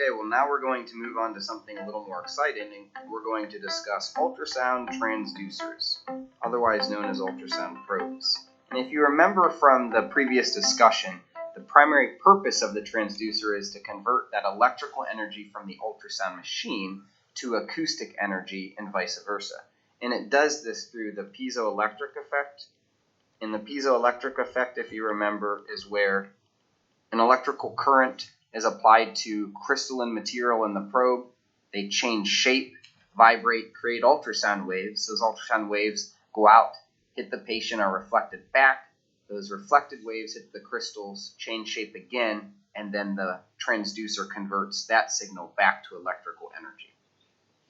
Okay, well now we're going to move on to something a little more exciting, and we're going to discuss ultrasound transducers, otherwise known as ultrasound probes. And if you remember from the previous discussion, the primary purpose of the transducer is to convert that electrical energy from the ultrasound machine to acoustic energy and vice versa. And it does this through the piezoelectric effect. And the piezoelectric effect, if you remember, is where an electrical current is applied to crystalline material in the probe. They change shape, vibrate, create ultrasound waves. Those ultrasound waves go out, hit the patient, are reflected back. Those reflected waves hit the crystals, change shape again, and then the transducer converts that signal back to electrical energy.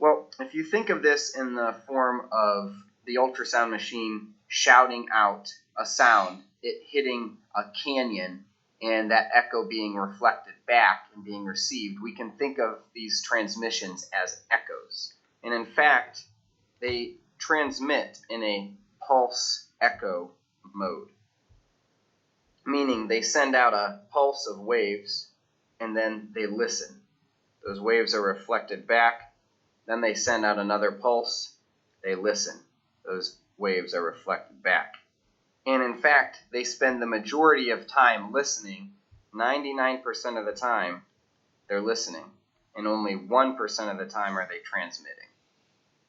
Well, if you think of this in the form of the ultrasound machine shouting out a sound, it hitting a canyon, and that echo being reflected back and being received, we can think of these transmissions as echoes. And in fact, they transmit in a pulse echo mode, meaning they send out a pulse of waves and then they listen. Those waves are reflected back, then they send out another pulse, they listen. Those waves are reflected back. And in fact, they spend the majority of time listening. 99% of the time, they're listening. And only 1% of the time are they transmitting.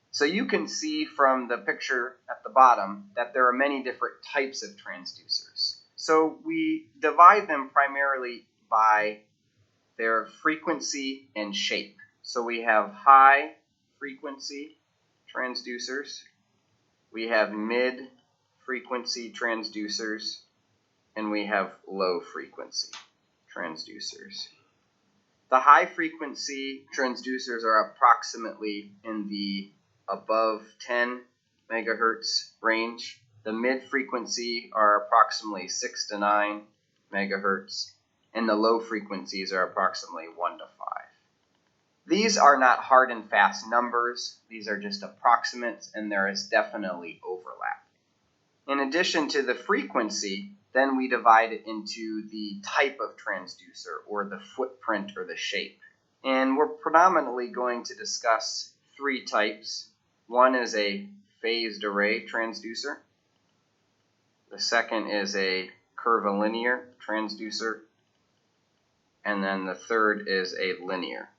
So you can see from the picture at the bottom that there are many different types of transducers. So we divide them primarily by their frequency and shape. So we have high frequency transducers. We have mid-frequency transducers, and we have low-frequency transducers. The high-frequency transducers are approximately in the above 10 megahertz range. The mid-frequency are approximately 6 to 9 megahertz, and the low frequencies are approximately 1 to 5. These are not hard and fast numbers. These are just approximates, and there is definitely overlap. In addition to the frequency, then we divide it into the type of transducer, or the footprint or the shape. And we're predominantly going to discuss three types. One is a phased array transducer. The second is a curvilinear transducer. And then the third is a linear.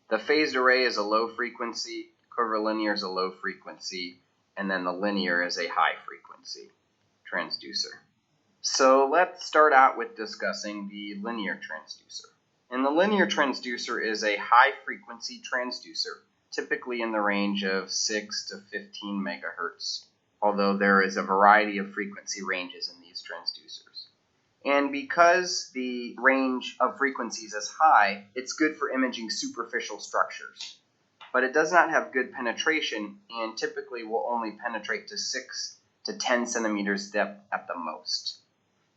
The phased array is a low frequency, curvilinear is a low frequency, and then the linear is a high frequency transducer. So let's start out with discussing the linear transducer. And the linear transducer is a high frequency transducer, typically in the range of 6 to 15 megahertz, although there is a variety of frequency ranges in these transducers. And because the range of frequencies is high, it's good for imaging superficial structures. But it does not have good penetration and typically will only penetrate to 6 to 10 centimeters depth at the most.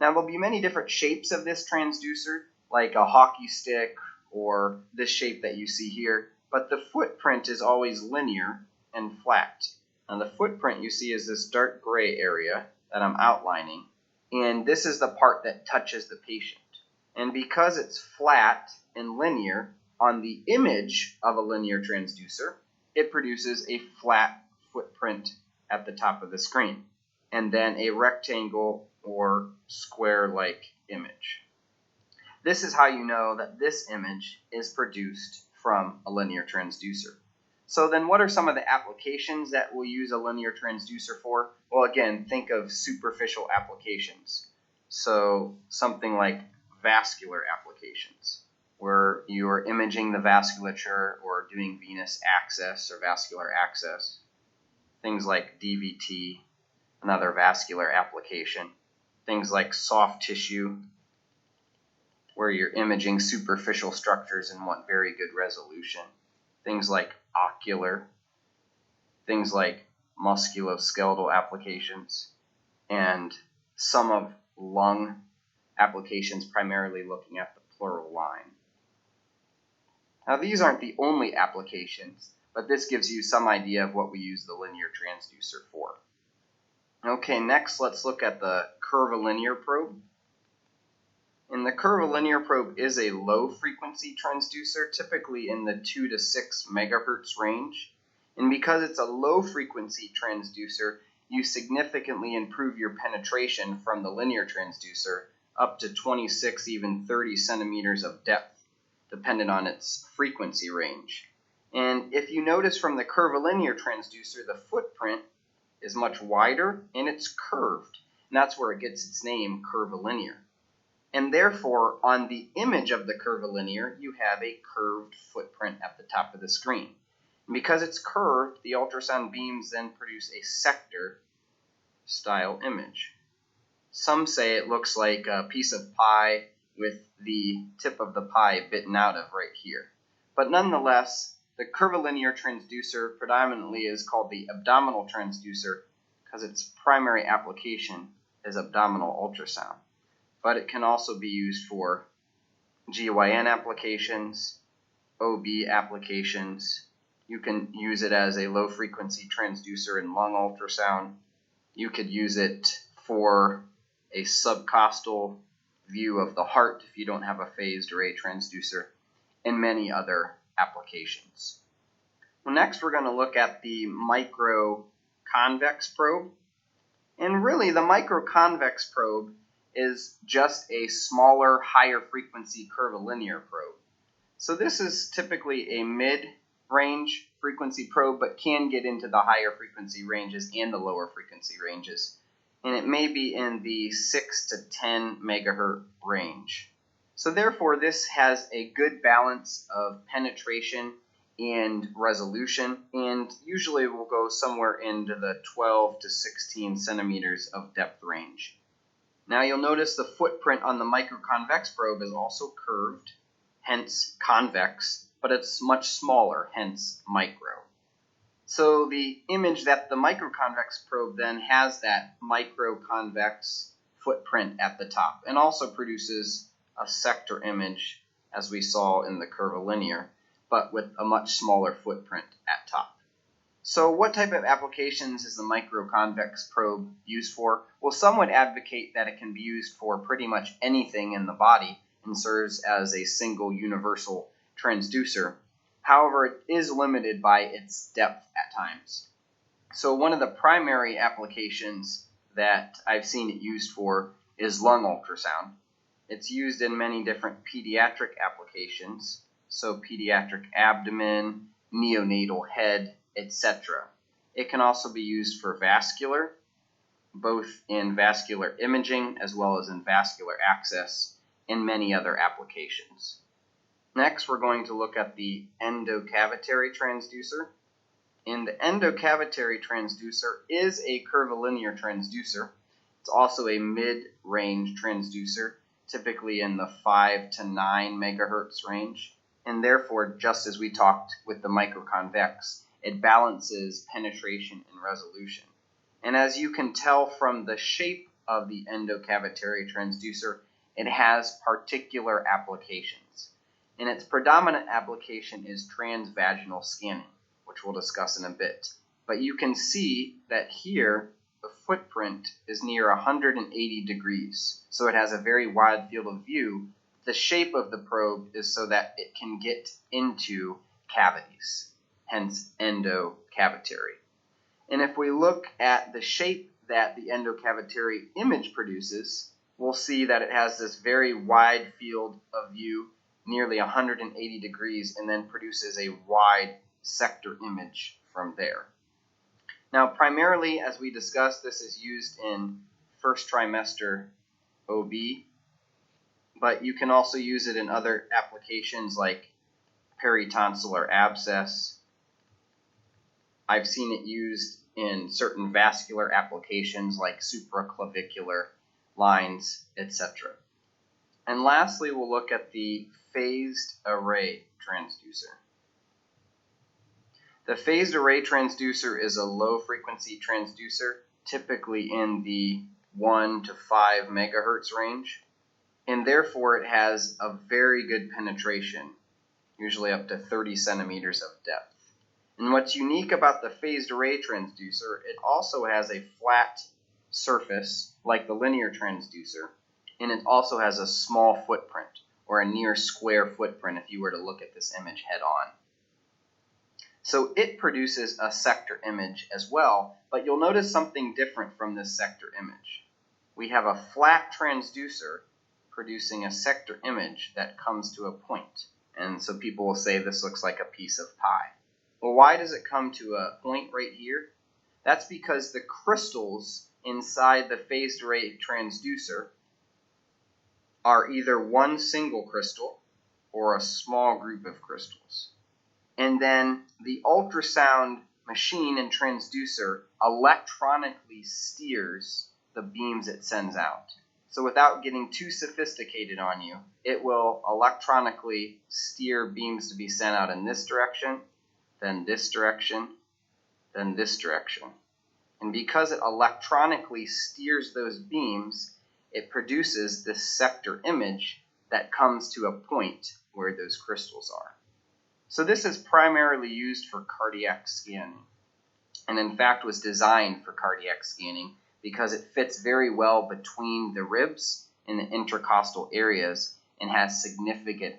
Now there'll be many different shapes of this transducer, like a hockey stick or this shape that you see here, but the footprint is always linear and flat. Now the footprint you see is this dark gray area that I'm outlining, and this is the part that touches the patient. And because it's flat and linear, on the image of a linear transducer, it produces a flat footprint at the top of the screen, and then a rectangle or square-like image. This is how you know that this image is produced from a linear transducer. So then what are some of the applications that we'll use a linear transducer for? Well, again, think of superficial applications. So something like vascular applications, where you are imaging the vasculature or doing venous access or vascular access. Things like DVT, another vascular application. Things like soft tissue, where you're imaging superficial structures and want very good resolution. Things like ocular, things like musculoskeletal applications, and some of lung applications, primarily looking at the pleural line. Now these aren't the only applications, but this gives you some idea of what we use the linear transducer for. Okay, next let's look at the curvilinear probe. And the curvilinear probe is a low frequency transducer, typically in the 2 to 6 megahertz range. And because it's a low frequency transducer, you significantly improve your penetration from the linear transducer up to 26, even 30 centimeters of depth, dependent on its frequency range. And if you notice from the curvilinear transducer, the footprint is much wider and it's curved. And that's where it gets its name, curvilinear. And therefore, on the image of the curvilinear, you have a curved footprint at the top of the screen. And because it's curved, the ultrasound beams then produce a sector-style image. Some say it looks like a piece of pie with the tip of the pie bitten out of right here. But nonetheless, the curvilinear transducer predominantly is called the abdominal transducer because its primary application is abdominal ultrasound. But it can also be used for GYN applications, OB applications. You can use it as a low-frequency transducer in lung ultrasound. You could use it for a subcostal view of the heart if you don't have a phased array transducer, and many other applications. Well, next we're going to look at the microconvex probe. And really the microconvex probe is just a smaller, higher frequency curvilinear probe. So this is typically a mid-range frequency probe, but can get into the higher frequency ranges and the lower frequency ranges. And it may be in the 6 to 10 megahertz range. So therefore, this has a good balance of penetration and resolution, and usually will go somewhere into the 12 to 16 centimeters of depth range. Now you'll notice the footprint on the microconvex probe is also curved, hence convex, but it's much smaller, hence micro. So the image that the microconvex probe then has that microconvex footprint at the top, and also produces a sector image as we saw in the curvilinear, but with a much smaller footprint at top. So what type of applications is the microconvex probe used for? Well, some would advocate that it can be used for pretty much anything in the body and serves as a single universal transducer. However, it is limited by its depth at times. So one of the primary applications that I've seen it used for is lung ultrasound. It's used in many different pediatric applications, so pediatric abdomen, neonatal head, etc. It can also be used for vascular, both in vascular imaging as well as in vascular access, and many other applications. Next, we're going to look at the endocavitary transducer. And the endocavitary transducer is a curvilinear transducer. It's also a mid-range transducer, typically in the 5 to 9 megahertz range. And therefore, just as we talked with the microconvex, it balances penetration and resolution. And as you can tell from the shape of the endocavitary transducer, it has particular applications. And its predominant application is transvaginal scanning, which we'll discuss in a bit. But you can see that here, the footprint is near 180 degrees, so it has a very wide field of view. The shape of the probe is so that it can get into cavities, hence endocavitary. And if we look at the shape that the endocavitary image produces, we'll see that it has this very wide field of view, nearly 180 degrees, and then produces a wide sector image from there. Now, primarily, as we discussed, this is used in first trimester OB, but you can also use it in other applications like peritonsillar abscess. I've seen it used in certain vascular applications like supraclavicular lines, etc. And lastly, we'll look at the phased array transducer. The phased array transducer is a low frequency transducer, typically in the 1 to 5 megahertz range, and therefore it has a very good penetration, usually up to 30 centimeters of depth. And what's unique about the phased array transducer, it also has a flat surface like the linear transducer, and it also has a small footprint, or a near square footprint if you were to look at this image head on. So it produces a sector image as well, but you'll notice something different from this sector image. We have a flat transducer producing a sector image that comes to a point. And so people will say this looks like a piece of pie. Well, why does it come to a point right here? That's because the crystals inside the phased array transducer are either one single crystal or a small group of crystals. And then the ultrasound machine and transducer electronically steers the beams it sends out. So without getting too sophisticated on you, it will electronically steer beams to be sent out in this direction, then this direction, then this direction. And because it electronically steers those beams, it produces this sector image that comes to a point where those crystals are. So this is primarily used for cardiac scanning, and in fact was designed for cardiac scanning because it fits very well between the ribs and the intercostal areas and has significant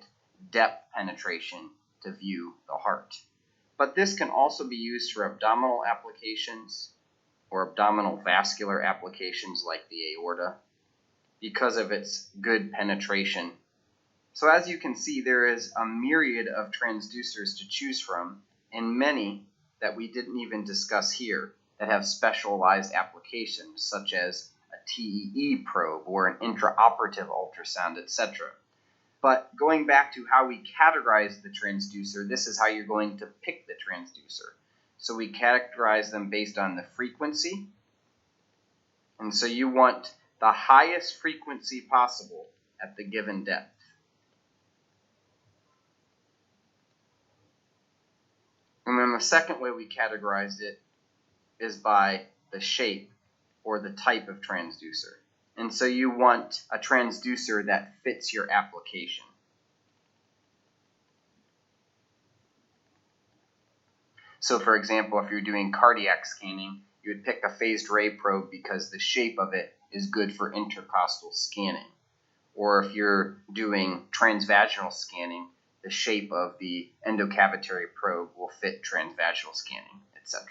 depth penetration to view the heart. But this can also be used for abdominal applications or abdominal vascular applications like the aorta because of its good penetration. So as you can see, there is a myriad of transducers to choose from, and many that we didn't even discuss here that have specialized applications, such as a TEE probe or an intraoperative ultrasound, etc. But going back to how we categorize the transducer, this is how you're going to pick the transducer. So we categorize them based on the frequency, and so you want the highest frequency possible at the given depth. And then the second way we categorized it is by the shape or the type of transducer. And so you want a transducer that fits your application. So for example, if you're doing cardiac scanning, you would pick a phased array probe because the shape of it is good for intercostal scanning. Or if you're doing transvaginal scanning, the shape of the endocavitary probe will fit transvaginal scanning, etc.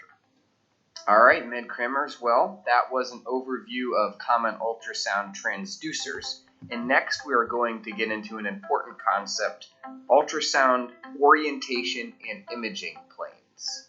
All right, mid-crammers, well, that was an overview of common ultrasound transducers. And next we are going to get into an important concept, ultrasound orientation and imaging planes.